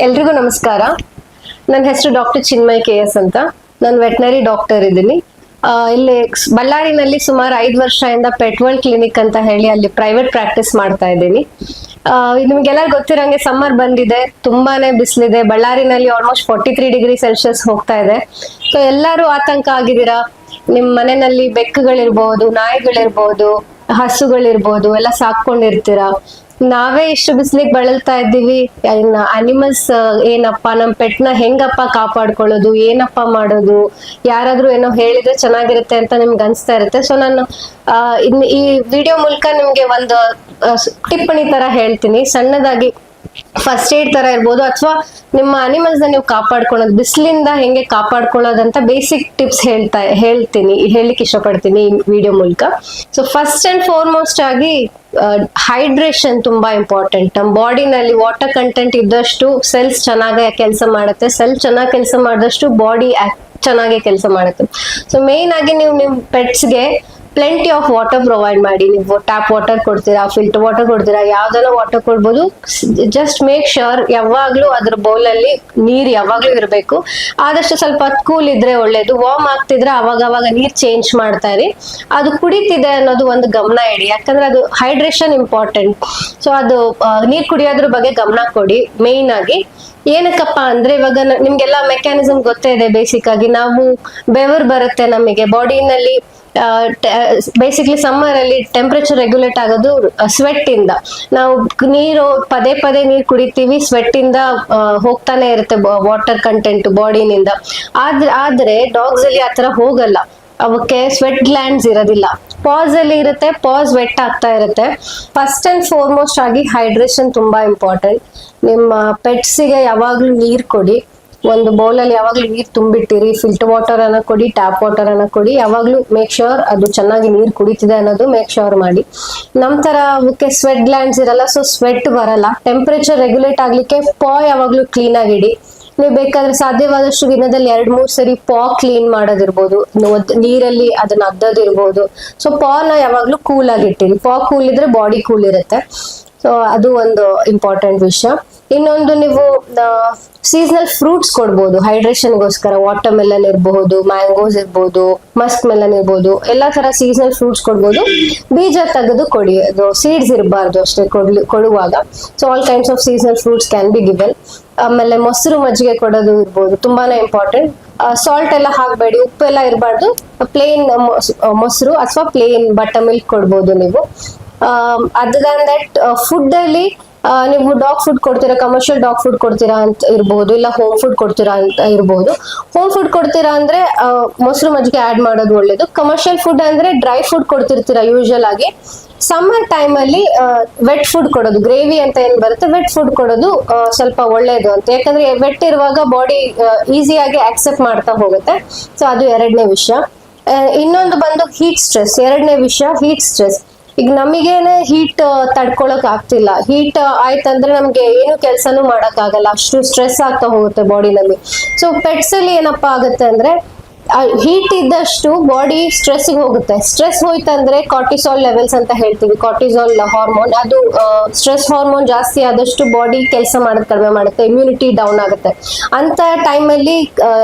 ಎಲ್ರಿಗೂ ನಮಸ್ಕಾರ. ನನ್ನ ಹೆಸರು ಡಾಕ್ಟರ್ ಚಿನ್ಮಯ್ KS ಅಂತ. ನಾನು ವೆಟನರಿ ಡಾಕ್ಟರ್ ಇದ್ದೀನಿ. ಇಲ್ಲಿ ಬಳ್ಳಾರಿನಲ್ಲಿ ಸುಮಾರು 5 ವರ್ಷದಿಂದ ಪೆಟ್ ವರ್ಲ್ಡ್ ಕ್ಲಿನಿಕ್ ಅಂತ ಹೇಳಿ ಅಲ್ಲಿ ಪ್ರೈವೇಟ್ ಪ್ರಾಕ್ಟೀಸ್ ಮಾಡ್ತಾ ಇದ್ದೀನಿ. ನಿಮ್ಗೆಲ್ಲ ಗೊತ್ತಿರೋಂಗೆ ಸಮ್ಮರ್ ಬಂದಿದೆ, ತುಂಬಾನೇ ಬಿಸಿಲಿದೆ. ಬಳ್ಳಾರಿನಲ್ಲಿ ಆಲ್ಮೋಸ್ಟ್ 43 ಡಿಗ್ರಿ ಸೆಲ್ಸಿಯಸ್ ಹೋಗ್ತಾ ಇದೆ. ಸೊ ಎಲ್ಲರೂ ಆತಂಕ ಆಗಿದ್ದೀರಾ. ನಿಮ್ ಮನೆಯಲ್ಲಿ ಬೆಕ್ಕುಗಳಿರ್ಬಹುದು, ನಾಯಿಗಳಿರ್ಬಹುದು, ಹಸುಗಳಿರ್ಬಹುದು, ಎಲ್ಲ ಸಾಕೊಂಡಿರ್ತೀರಾ. ನಾವೇ ಇಷ್ಟು ಬಿಸಿಲಿಗೆ ಬಳಲ್ತಾ ಇದ್ದೀವಿ, ಅನಿಮಲ್ಸ್ ಏನಪ್ಪ, ನಮ್ ಪೆಟ್ನ ಹೆಂಗಪ್ಪ ಕಾಪಾಡ್ಕೊಳ್ಳೋದು, ಏನಪ್ಪ ಮಾಡೋದು, ಯಾರಾದ್ರೂ ಏನೋ ಹೇಳಿದ್ರೆ ಚೆನ್ನಾಗಿರುತ್ತೆ ಅಂತ ನಿಮ್ಗೆ ಅನ್ಸ್ತಾ ಇರುತ್ತೆ. ಸೊ ನಾನು ಈ ವಿಡಿಯೋ ಮೂಲಕ ನಿಮ್ಗೆ ಒಂದು ಟಿಪ್ಪಣಿ ತರ ಹೇಳ್ತೀನಿ, ಸಣ್ಣದಾಗಿ ಫಸ್ಟ್ ಏಡ್ ತರ ಇರ್ಬೋದು, ಅಥವಾ ನಿಮ್ಮ ಅನಿಮಲ್ಸ್ ನೀವು ಕಾಪಾಡ್ಕೊಳ್ಳೋದು, ಬಿಸಿಲಿಂದ ಹೆಂಗೆ ಕಾಪಾಡ್ಕೊಳ್ಳೋದಂತ ಬೇಸಿಕ್ ಟಿಪ್ಸ್ ಹೇಳಲಿಕ್ಕೆ ಇಷ್ಟಪಡ್ತೀನಿ ಈ ವಿಡಿಯೋ ಮೂಲಕ. ಸೊ ಫಸ್ಟ್ ಅಂಡ್ ಫಾರ್ಮೋಸ್ಟ್ ಆಗಿ ಹೈಡ್ರೇಷನ್ ತುಂಬಾ ಇಂಪಾರ್ಟೆಂಟ್. ನಮ್ಮ ಬಾಡಿನಲ್ಲಿ ವಾಟರ್ ಕಂಟೆಂಟ್ ಇದ್ದಷ್ಟು ಸೆಲ್ಸ್ ಚೆನ್ನಾಗಿ ಕೆಲಸ ಮಾಡುತ್ತೆ. ಸೆಲ್ಸ್ ಚೆನ್ನಾಗಿ ಕೆಲಸ ಮಾಡಿದಷ್ಟು ಬಾಡಿ ಚೆನ್ನಾಗಿ ಕೆಲಸ ಮಾಡುತ್ತೆ. ಸೊ ಮೇನ್ ಆಗಿ ನೀವು ನಿಮ್ ಪೆಟ್ಸ್ಗೆ ಪ್ಲೆಂಟಿ ಆಫ್ ವಾಟರ್ ಪ್ರೊವೈಡ್ ಮಾಡಿ. ನೀವು ಟ್ಯಾಪ್ ವಾಟರ್ ಕೊಡ್ತೀರಾ, ಫಿಲ್ಟರ್ ವಾಟರ್ ಕೊಡ್ತೀರಾ, ಯಾವ್ದನ್ನ ವಾಟರ್ ಕೊಡ್ಬೋದು. ಜಸ್ಟ್ ಮೇಕ್ ಶೋರ್ ಯಾವಾಗ್ಲೂ ಅದ್ರ ಬೌಲ್ ಅಲ್ಲಿ ನೀರ್ ಯಾವಾಗ್ಲೂ ಇರಬೇಕು. ಆದಷ್ಟು ಸ್ವಲ್ಪ ಕೂಲ್ ಇದ್ರೆ ಒಳ್ಳೇದು. ವಾರ್ಮ್ ಆಗ್ತಿದ್ರೆ ಅವಾಗ ನೀರ್ ಚೇಂಜ್ ಮಾಡ್ತಾ ಇರಿ. ಅದು ಕುಡಿತಿದೆ ಅನ್ನೋದು ಒಂದು ಗಮನ ಇಡಿ, ಯಾಕಂದ್ರೆ ಅದು ಹೈಡ್ರೇಷನ್ ಇಂಪಾರ್ಟೆಂಟ್. ಸೊ ಅದು ನೀರ್ ಕುಡಿಯೋದ್ರ ಬಗ್ಗೆ ಗಮನ ಕೊಡಿ. ಮೇನ್ ಆಗಿ ಏನಕ್ಕಪ್ಪ ಅಂದ್ರೆ ಇವಾಗ ನಿಮ್ಗೆಲ್ಲ ಮೆಕ್ಯಾನಿಸಮ್ ಗೊತ್ತೇ ಇದೆ. ಬೇಸಿಕ್ ಆಗಿ ನಾವು ಬೆವರು ಬರುತ್ತೆ ನಮಗೆ ಬಾಡಿನಲ್ಲಿ. ಬೇಸಿಕ್ಲಿ ಸಮ್ಮರ್ ಅಲ್ಲಿ ಟೆಂಪರೇಚರ್ ರೆಗ್ಯುಲೇಟ್ ಆಗೋದು ಸ್ವೆಟ್ ಇಂದ. ನಾವು ನೀರು ಪದೇ ನೀರು ಕುಡಿತೀವಿ, ಸ್ವೆಟ್ ಇಂದ ಹೋಗ್ತಾನೆ ಇರುತ್ತೆ ವಾಟರ್ ಕಂಟೆಂಟ್ ಬಾಡಿನಿಂದ. ಆದ್ರೆ ಡಾಗ್ಸ್ ಅಲ್ಲಿ ಆತರ ಹೋಗಲ್ಲ. ಅವಕ್ಕೆ ಸ್ವೆಟ್ ಗ್ಲ್ಯಾಂಡ್ಸ್ ಇರೋದಿಲ್ಲ, ಪಾಸ್ ಅಲ್ಲಿ ಇರುತ್ತೆ. ಪಾಸ್ ವೆಟ್ ಆಗ್ತಾ ಇರುತ್ತೆ. ಫಸ್ಟ್ ಅಂಡ್ ಫಾರ್ಮೋಸ್ಟ್ ಆಗಿ ಹೈಡ್ರೇಷನ್ ತುಂಬಾ ಇಂಪಾರ್ಟೆಂಟ್. ನಿಮ್ಮ ಪೆಟ್ಸಿಗೆ ಯಾವಾಗ್ಲೂ ನೀರ್ ಕೊಡಿ. ಒಂದು ಬೌಲ್ ಅಲ್ಲಿ ಯಾವಾಗ್ಲೂ ನೀರ್ ತುಂಬಿಟ್ಟಿರಿ. ಫಿಲ್ಟರ್ ವಾಟರ್ ಅನ್ನ ಕೊಡಿ, ಟ್ಯಾಪ್ ವಾಟರ್ ಅನ್ನ ಕೊಡಿ. ಯಾವಾಗ್ಲೂ ಮೇಕ್ ಶೋರ್ ಅದು ಚೆನ್ನಾಗಿ ನೀರ್ ಕುಡಿತಿದೆ ಅನ್ನೋದು ಮೇಕ್ ಶೋರ್ ಮಾಡಿ. ನಮ್ ತರ ಅವಕ್ಕೆ ಸ್ವೆಟ್ ಗ್ಲ್ಯಾಂಡ್ಸ್ ಇರಲ್ಲ, ಸೊ ಸ್ವೆಟ್ ಬರಲ್ಲ. ಟೆಂಪರೇಚರ್ ರೆಗ್ಯುಲೇಟ್ ಆಗ್ಲಿಕ್ಕೆ ಯಾವಾಗ್ಲೂ ಕ್ಲೀನ್ ಆಗಿಡಿ. ನೀವು ಬೇಕಾದ್ರೆ ಸಾಧ್ಯವಾದಷ್ಟು ದಿನದಲ್ಲಿ 2-3 ಸರಿ ಕ್ಲೀನ್ ಮಾಡೋದಿರ್ಬೋದು, ನೀರಲ್ಲಿ ಅದನ್ನ ಅದ್ದೋದಿರ್ಬೋದು. ಸೊ ನ ಯಾವಾಗ್ಲೂ ಕೂಲ್ ಆಗಿಟ್ಟಿರಿ. ಕೂಲ್ ಇದ್ರೆ ಬಾಡಿ ಕೂಲ್ ಇರುತ್ತೆ. ಸೊ ಅದು ಒಂದು ಇಂಪಾರ್ಟೆಂಟ್ ವಿಷಯ. ಇನ್ನೊಂದು, ನೀವು ಸೀಸನಲ್ ಫ್ರೂಟ್ಸ್ ಕೊಡ್ಬೋದು ಹೈಡ್ರೇಷನ್ಗೋಸ್ಕರ. ವಾಟರ್ ಮೆಲನ್ ಇರಬಹುದು, ಮ್ಯಾಂಗೋಸ್ ಇರ್ಬೋದು, ಮಸ್ಕ್ ಮೆಲನ್ ಇರ್ಬೋದು, ಎಲ್ಲಾ ತರ ಸೀಸನಲ್ ಫ್ರೂಟ್ಸ್ ಕೊಡ್ಬೋದು. ಬೀಜ ತೆಗೆದು ಕೊಡಿ, ಅದು ಸೀಡ್ಸ್ ಇರಬಾರ್ದು ಅಷ್ಟೇ ಕೊಡುವಾಗ. So all kinds of seasonal fruits can be given. ಆಮೇಲೆ ಮೊಸರು ಮಜ್ಜಿಗೆ ಕೊಡೋದು ಇರ್ಬೋದು, ತುಂಬಾನೇ ಇಂಪಾರ್ಟೆಂಟ್. ಸಾಲ್ಟ್ ಎಲ್ಲ ಹಾಕ್ಬೇಡಿ, ಉಪ್ಪೆಲ್ಲ ಇರಬಾರ್ದು. ಪ್ಲೇನ್ ಮೊಸರು ಅಥವಾ ಪ್ಲೇನ್ ಬಟರ್ ಮಿಲ್ಕ್ ಕೊಡ್ಬೋದು ನೀವು. ಅದರ್ ದನ್ ದಟ್ ಫುಡ್ ಅಲ್ಲಿ ನೀವು ಡಾಗ್ ಫುಡ್ ಕೊಡ್ತೀರಾ, ಕಮರ್ಷಿಯಲ್ ಡಾಗ್ ಫುಡ್ ಕೊಡ್ತೀರಾ ಅಂತ ಇರ್ಬೋದು, ಇಲ್ಲ ಹೋಮ್ ಫುಡ್ ಕೊಡ್ತೀರಾ ಅಂತ ಇರ್ಬೋದು. ಹೋಮ್ ಫುಡ್ ಕೊಡ್ತೀರಾ ಅಂದ್ರೆ ಮೊಸರು ಮಜ್ಜಿಗೆ ಆಡ್ ಮಾಡೋದು ಒಳ್ಳೇದು. ಕಮರ್ಷಿಯಲ್ ಫುಡ್ ಅಂದ್ರೆ ಡ್ರೈ ಫುಡ್ ಕೊಡ್ತಿರ್ತೀರಾ ಯೂಶಲ್ ಆಗಿ. ಸಮ್ಮರ್ ಟೈಮ್ ಅಲ್ಲಿ ವೆಟ್ ಫುಡ್ ಕೊಡೋದು, ಗ್ರೇವಿ ಅಂತ ಏನ್ ಬರುತ್ತೆ, ವೆಟ್ ಫುಡ್ ಕೊಡೋದು ಸ್ವಲ್ಪ ಒಳ್ಳೇದು ಅಂತ. ಯಾಕಂದ್ರೆ ವೆಟ್ ಇರುವಾಗ ಬಾಡಿ ಈಸಿಯಾಗಿ ಆಕ್ಸೆಪ್ಟ್ ಮಾಡ್ತಾ ಹೋಗುತ್ತೆ. ಸೊ ಅದು ಎರಡನೇ ವಿಷಯ. ಇನ್ನೊಂದು ಬಂದು ಹೀಟ್ ಸ್ಟ್ರೆಸ್. ಎರಡನೇ ವಿಷಯ ಹೀಟ್ ಸ್ಟ್ರೆಸ್. ಈಗ ನಮಗೇನೆ ಹೀಟ್ ತಡ್ಕೊಳಕ್ ಆಗ್ತಿಲ್ಲ. ಹೀಟ್ ಆಯ್ತಂದ್ರೆ ನಮ್ಗೆ ಏನು ಕೆಲ್ಸನೂ ಮಾಡಕ್ ಆಗಲ್ಲ, ಅಷ್ಟು ಸ್ಟ್ರೆಸ್ ಆಗ್ತಾ ಹೋಗುತ್ತೆ ಬಾಡಿನಲ್ಲಿ. ಸೊ ಪೆಟ್ಸ್ ಅಲ್ಲಿ ಏನಪ್ಪಾ ಆಗುತ್ತೆ ಅಂದ್ರೆ ಹೀಟ್ ಇದ್ದಷ್ಟು ಬಾಡಿ ಸ್ಟ್ರೆಸ್ ಹೋಗುತ್ತೆ. ಸ್ಟ್ರೆಸ್ ಹೋಯ್ತಂದ್ರೆ ಕಾರ್ಟಿಸಾಲ್ ಲೆವೆಲ್ಸ್ ಅಂತ ಹೇಳ್ತೀವಿ, ಕಾರ್ಟಿಸಾಲ್ ಹಾರ್ಮೋನ್. ಅದು ಸ್ಟ್ರೆಸ್ ಹಾರ್ಮೋನ್ ಜಾಸ್ತಿ ಆದಷ್ಟು ಬಾಡಿ ಕೆಲಸ ಮಾಡೋದು ಕಡಿಮೆ ಮಾಡುತ್ತೆ, ಇಮ್ಯುನಿಟಿ ಡೌನ್ ಆಗುತ್ತೆ. ಅಂತ ಟೈಮಲ್ಲಿ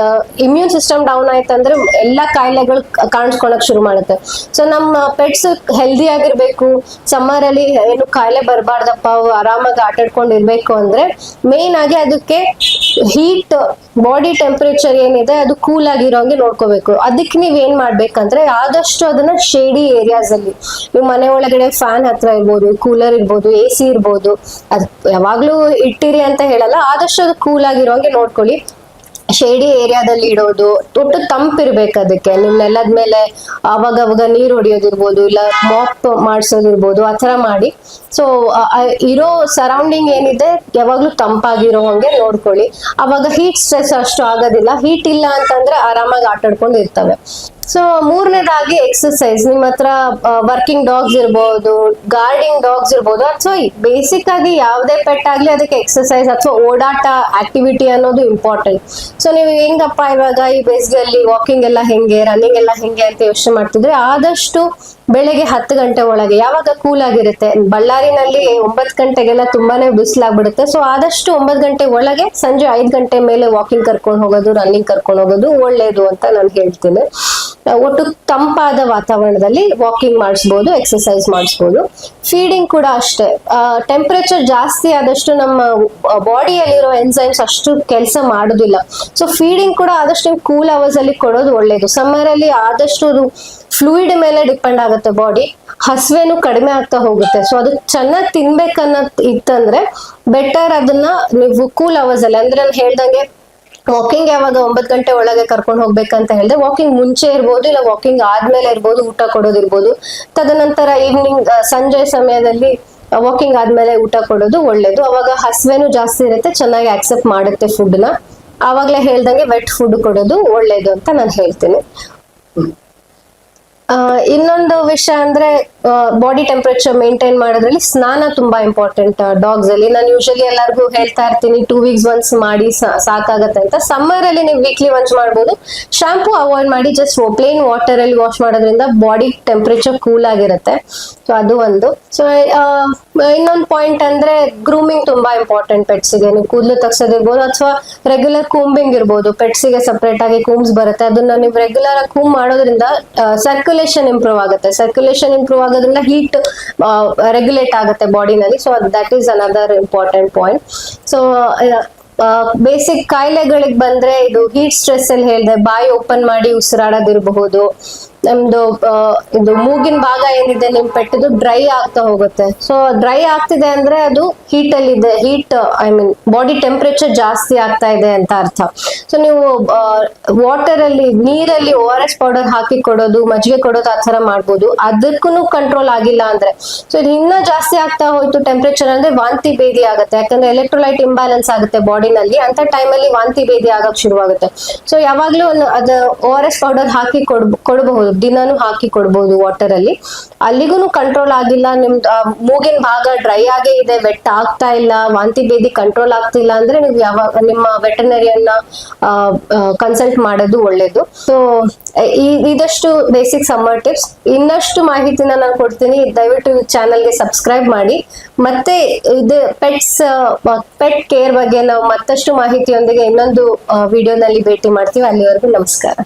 ಇಮ್ಯೂನ್ ಸಿಸ್ಟಮ್ ಡೌನ್ ಆಯ್ತಂದ್ರೆ ಎಲ್ಲಾ ಕಾಯಿಲೆಗಳು ಕಾಣಿಸ್ಕೊಳಕ್ ಶುರು ಮಾಡುತ್ತೆ. ಸೊ ನಮ್ಮ ಪೆಟ್ಸ್ ಹೆಲ್ದಿ ಆಗಿರ್ಬೇಕು, ಸಮ್ಮರ್ ಅಲ್ಲಿ ಏನು ಕಾಯಿಲೆ ಬರಬಾರ್ದಪ್ಪ, ಆರಾಮಾಗಿ ಆಟಾಡ್ಕೊಂಡಿರ್ಬೇಕು ಅಂದ್ರೆ ಮೇನ್ ಆಗಿ ಅದಕ್ಕೆ ಹೀಟ್ ಬಾಡಿ ಟೆಂಪರೇಚರ್ ಏನಿದೆ ಅದು ಕೂಲ್ ಆಗಿರೋಂಗೆ ನೋಡ್ಕೋಬೇಕು. ಅದಕ್ಕೆ ನೀವ್ ಏನ್ ಮಾಡ್ಬೇಕಂದ್ರೆ ಆದಷ್ಟು ಅದನ್ನ ಶೇಡಿ ಏರಿಯಾಸ್ ಅಲ್ಲಿ, ನೀವು ಮನೆ ಒಳಗಡೆ ಫ್ಯಾನ್ ಹತ್ರ ಇರ್ಬೋದು, ಕೂಲರ್ ಇರ್ಬೋದು, AC ಇರ್ಬೋದು, ಅದ್ ಯಾವಾಗ್ಲೂ ಇಟ್ಟಿರಿ ಅಂತ ಹೇಳಲ್ಲ, ಆದಷ್ಟು ಅದು ಕೂಲ್ ಆಗಿರೋಂಗೆ ನೋಡ್ಕೊಳ್ಳಿ. ಶೇಡಿ ಏರಿಯಾದಲ್ಲಿ ಇಡೋದು, ಒಟ್ಟು ತಂಪಿರ್ಬೇಕು ಅದಕ್ಕೆ. ನಿಮ್ ನೆಲದ ಮೇಲೆ ಅವಾಗ ನೀರ್ ಹೊಡಿಯೋದಿರ್ಬೋದು, ಇಲ್ಲ ಮಾಪ್ ಮಾಡ್ಸೋದಿರ್ಬೋದು, ಆ ತರ ಮಾಡಿ. ಸೊ ಇರೋ ಸರೌಂಡಿಂಗ್ ಏನಿದೆ ಯಾವಾಗ್ಲೂ ತಂಪಾಗಿರೋ ಹಂಗೆ ನೋಡ್ಕೊಳ್ಳಿ. ಅವಾಗ ಹೀಟ್ ಸ್ಟ್ರೆಸ್ ಅಷ್ಟು ಆಗೋದಿಲ್ಲ. ಹೀಟ್ ಇಲ್ಲ ಅಂತಂದ್ರೆ ಆರಾಮಾಗಿ ಆಟಾಡ್ಕೊಂಡು ಇರ್ತವೆ. ಸೊ ಮೂರನೇದಾಗಿ ಎಕ್ಸರ್ಸೈಸ್. ನಿಮ್ಮ ಹತ್ರ ವರ್ಕಿಂಗ್ ಡಾಗ್ಸ್ ಇರ್ಬೋದು, ಗಾರ್ಡಿಂಗ್ ಡಾಗ್ಸ್ ಇರ್ಬೋದು, ಅಥವಾ ಬೇಸಿಕ್ ಆಗಿ ಯಾವುದೇ ಪೆಟ್ ಆಗ್ಲಿ ಅದಕ್ಕೆ ಎಕ್ಸರ್ಸೈಸ್ ಅಥವಾ ಓಡಾಟ ಆಕ್ಟಿವಿಟಿ ಅನ್ನೋದು ಇಂಪಾರ್ಟೆಂಟ್. ಸೊ ನೀವು ಹೆಂಗಪ್ಪ ಇವಾಗ ಈ ಬೇಸಿಗೆಯಲ್ಲಿ ವಾಕಿಂಗ್ ಎಲ್ಲ ಹೆಂಗೆ, ರನ್ನಿಂಗ್ ಎಲ್ಲ ಹೆಂಗೆ ಅಂತ ಯೋಚನೆ ಮಾಡ್ತಿದ್ರೆ ಆದಷ್ಟು ಬೆಳಗ್ಗೆ 10 ಗಂಟೆ ಒಳಗೆ, ಯಾವಾಗ ಕೂಲ್ ಆಗಿರುತ್ತೆ. ಬಳ್ಳಾರಿನಲ್ಲಿ 9 ಗಂಟೆಗೆಲ್ಲ ತುಂಬಾನೇ ಬಿಸಿಲಾಗ್ಬಿಡುತ್ತೆ. ಸೊ ಆದಷ್ಟು 9 ಗಂಟೆ ಒಳಗೆ ಸಂಜೆ 5 ಗಂಟೆ ಮೇಲೆ ವಾಕಿಂಗ್ ಕರ್ಕೊಂಡು ಹೋಗೋದು, ರನ್ನಿಂಗ್ ಕರ್ಕೊಂಡು ಹೋಗೋದು ಒಳ್ಳೇದು ಅಂತ ನಾನು ಹೇಳ್ತೀನಿ. ಒಟ್ಟು ತಂಪಾದ ವಾತಾವರಣದಲ್ಲಿ ವಾಕಿಂಗ್ ಮಾಡಿಸ್ಬೋದು, ಎಕ್ಸರ್ಸೈಸ್ ಮಾಡಿಸ್ಬೋದು. ಫೀಡಿಂಗ್ ಕೂಡ ಅಷ್ಟೇ, ಟೆಂಪರೇಚರ್ ಜಾಸ್ತಿ ಆದಷ್ಟು ನಮ್ಮ ಬಾಡಿಯಲ್ಲಿರೋ ಎನ್ಸೈಮ್ಸ್ ಅಷ್ಟು ಕೆಲಸ ಮಾಡೋದಿಲ್ಲ. ಸೊ ಫೀಡಿಂಗ್ ಕೂಡ ಆದಷ್ಟು ಕೂಲ್ ಅವರ್ಸ್ ಅಲ್ಲಿ ಕೊಡೋದು ಒಳ್ಳೇದು. ಸಮ್ಮರ್ ಅಲ್ಲಿ ಆದಷ್ಟು ಅದು ಫ್ಲೂಯಿಡ್ ಮೇಲೆ ಡಿಪೆಂಡ್ ಆಗುತ್ತೆ ಬಾಡಿ, ಹಸುವೆನು ಕಡಿಮೆ ಆಗ್ತಾ ಹೋಗುತ್ತೆ. ಸೊ ಅದು ಚೆನ್ನಾಗಿ ತಿನ್ಬೇಕನ್ನ ಇತ್ತಂದ್ರೆ ಬೆಟರ್ ಅದನ್ನ ನೀವು ಕೂಲ್ ಅವರ್ಸ್ ಅಲ್ಲಿ, ಅಂದ್ರೆ ನಾನು ಹೇಳ್ದಂಗೆ ವಾಕಿಂಗ್ ಯಾವಾಗ 9 ಗಂಟೆ ಒಳಗೆ ಕರ್ಕೊಂಡು ಹೋಗ್ಬೇಕಂತ ಹೇಳಿದ್ರೆ ವಾಕಿಂಗ್ ಮುಂಚೆ ಇರ್ಬೋದು, ಇಲ್ಲ ವಾಕಿಂಗ್ ಆದ್ಮೇಲೆ ಇರ್ಬೋದು, ಊಟ ಕೊಡೋದಿರ್ಬೋದು. ತದನಂತರ ಈವ್ನಿಂಗ್ ಸಂಜೆ ಸಮಯದಲ್ಲಿ ವಾಕಿಂಗ್ ಆದ್ಮೇಲೆ ಊಟ ಕೊಡೋದು ಒಳ್ಳೇದು. ಅವಾಗ ಹಸುವೆನು ಜಾಸ್ತಿ ಇರುತ್ತೆ, ಚೆನ್ನಾಗಿ ಆಕ್ಸೆಪ್ಟ್ ಮಾಡುತ್ತೆ ಫುಡ್ ನ. ಆವಾಗ್ಲೇ ಹೇಳ್ದಂಗೆ ವೆಟ್ ಫುಡ್ ಕೊಡೋದು ಒಳ್ಳೇದು ಅಂತ ನಾನು ಹೇಳ್ತೀನಿ. ಇನ್ನೊಂದು ವಿಷಯ ಅಂದ್ರೆ ಬಾಡಿ ಟೆಂಪರೇಚರ್ ಮೇಂಟೈನ್ ಮಾಡೋದ್ರಲ್ಲಿ ಸ್ನಾನ ತುಂಬಾ ಇಂಪಾರ್ಟೆಂಟ್ ಡಾಗ್ಸ್ ಅಲ್ಲಿ. ನಾನು ಯೂಶಲಿ ಎಲ್ಲರಿಗೂ ಹೇಳ್ತಾ ಇರ್ತೀನಿ 2 weeks ಒನ್ಸ್ ಮಾಡಿ ಸಾಕಾಗತ್ತೆ ಅಂತ. ಸಮ್ಮರ್ ಅಲ್ಲಿ ನೀವು ವೀಕ್ಲಿ ಒನ್ಸ್ ಮಾಡ್ಬೋದು. ಶಾಂಪೂ ಅವಾಯ್ಡ್ ಮಾಡಿ ಜಸ್ಟ್ ಪ್ಲೇನ್ ವಾಟರ್ ಅಲ್ಲಿ ವಾಶ್ ಮಾಡೋದ್ರಿಂದ ಬಾಡಿ ಟೆಂಪರೇಚರ್ ಕೂಲ್ ಆಗಿರುತ್ತೆ. ಸೊ ಅದು ಒಂದು. ಸೊ ಇನ್ನೊಂದು ಪಾಯಿಂಟ್ ಅಂದ್ರೆ ಗ್ರೂಮಿಂಗ್ ತುಂಬಾ ಇಂಪಾರ್ಟೆಂಟ್ ಪೆಟ್ಸಿಗೆ. ನೀವು ಕೂದಲು ತಗ್ಸೋದಿರ್ಬೋದು ಅಥವಾ ರೆಗ್ಯುಲರ್ ಕೂಂಬಿಂಗ್ ಇರ್ಬೋದು. ಪೆಟ್ಸಿಗೆ ಸಪರೇಟ್ ಆಗಿ ಕೂಮ್ಸ್ ಬರುತ್ತೆ, ಅದನ್ನ ನೀವು ರೆಗ್ಯುಲರ್ ಆಗಿ ಕೂಮ್ ಮಾಡೋದ್ರಿಂದ ಸರ್ಕ್ಯುಲೇಷನ್ ಇಂಪ್ರೂವ್ ಆಗುತ್ತೆ. ಸರ್ಕ್ಯುಲೇಷನ್ ಇಂಪ್ರೂವ್ ಆಗೋದ್ರಿಂದ ಹೀಟ್ ರೆಗ್ಯುಲೇಟ್ ಆಗುತ್ತೆ ಬಾಡಿನಲ್ಲಿ. So that is another important point. So basic ಕಾಯಿಲೆಗಳಿಗೆ ಬಂದ್ರೆ ಇದು ಹೀಟ್ ಸ್ಟ್ರೆಸ್ ಅಲ್ಲಿ ಹೇಳಿದೆ, ಬಾಯಿ ಓಪನ್ ಮಾಡಿ ಉಸಿರಾಡೋದಿರಬಹುದು. ನಮ್ದು ಇದು ಮೂಗಿನ ಭಾಗ ಏನಿದೆ ನಿಮ್ ಪೆಟ್ಟದು ಡ್ರೈ ಆಗ್ತಾ ಹೋಗುತ್ತೆ. ಸೊ ಡ್ರೈ ಆಗ್ತಿದೆ ಅಂದ್ರೆ ಅದು ಹೀಟ್ ಅಲ್ಲಿ ಇದೆ, heat I mean body temperature ಜಾಸ್ತಿ ಆಗ್ತಾ ಇದೆ ಅಂತ ಅರ್ಥ. ಸೊ ನೀವು ವಾಟರ್ ಅಲ್ಲಿ, ನೀರಲ್ಲಿ ORS ಪೌಡರ್ ಹಾಕಿ ಕೊಡೋದು, ಮಜ್ಜಿಗೆ ಕೊಡೋದು ಆ ತರ ಮಾಡ್ಬೋದು. ಅದಕ್ಕೂ ಕಂಟ್ರೋಲ್ ಆಗಿಲ್ಲ ಅಂದ್ರೆ, ಸೊ ಇದು ಇನ್ನೂ ಜಾಸ್ತಿ ಆಗ್ತಾ ಹೋಯ್ತು ಟೆಂಪರೇಚರ್ ಅಂದ್ರೆ ವಾಂತಿ ಭೇದಿ ಆಗುತ್ತೆ. ಯಾಕಂದ್ರೆ ಎಲೆಕ್ಟ್ರೋಲೈಟ್ ಇಂಬ್ಯಾಲೆನ್ಸ್ ಆಗುತ್ತೆ ಬಾಡಿನಲ್ಲಿ. ಅಂತ ಟೈಮಲ್ಲಿ ವಾಂತಿ ಭೇದಿ ಆಗಕ್ ಶುರುವಾಗುತ್ತೆ. ಸೊ ಯಾವಾಗ್ಲೂ ಅದು ORS ಪೌಡರ್ ಹಾಕಿ ಕೊಡಬಹುದು, ದಿನಾನು ಹಾಕಿ ಕೊಡ್ಬೋದು ವಾಟರ್ ಅಲ್ಲಿ. ಅಲ್ಲಿಗೂ ಕಂಟ್ರೋಲ್ ಆಗಿಲ್ಲ, ನಿಮ್ದು ಮೂಗಿನ ಭಾಗ ಡ್ರೈ ಆಗೇ ಇದೆ, ವೆಟ್ ಆಗ್ತಾ ಇಲ್ಲ, ವಾಂತಿ ಭೇದಿ ಕಂಟ್ರೋಲ್ ಆಗ್ತಿಲ್ಲ ಅಂದ್ರೆ ನೀವು ಯಾವಾಗ ನಿಮ್ಮ ವೆಟರ್ನರಿಯನ್ನ ಕನ್ಸಲ್ಟ್ ಮಾಡೋದು ಒಳ್ಳೇದು. ಸೊ ಇದಷ್ಟು ಬೇಸಿಕ್ ಸಮ್ಮರ್ ಟಿಪ್ಸ್. ಇನ್ನಷ್ಟು ಮಾಹಿತಿನ ನಾನು ಕೊಡ್ತೀನಿ, ದಯವಿಟ್ಟು ಚಾನಲ್ಗೆ ಸಬ್ಸ್ಕ್ರೈಬ್ ಮಾಡಿ. ಮತ್ತೆ ಇದು ಪೆಟ್ ಕೇರ್ ಬಗ್ಗೆ ನಾವು ಮತ್ತಷ್ಟು ಮಾಹಿತಿಯೊಂದಿಗೆ ಇನ್ನೊಂದು ವಿಡಿಯೋನಲ್ಲಿ ಭೇಟಿ ಮಾಡ್ತೀವಿ. ಅಲ್ಲಿವರೆಗೂ ನಮಸ್ಕಾರ.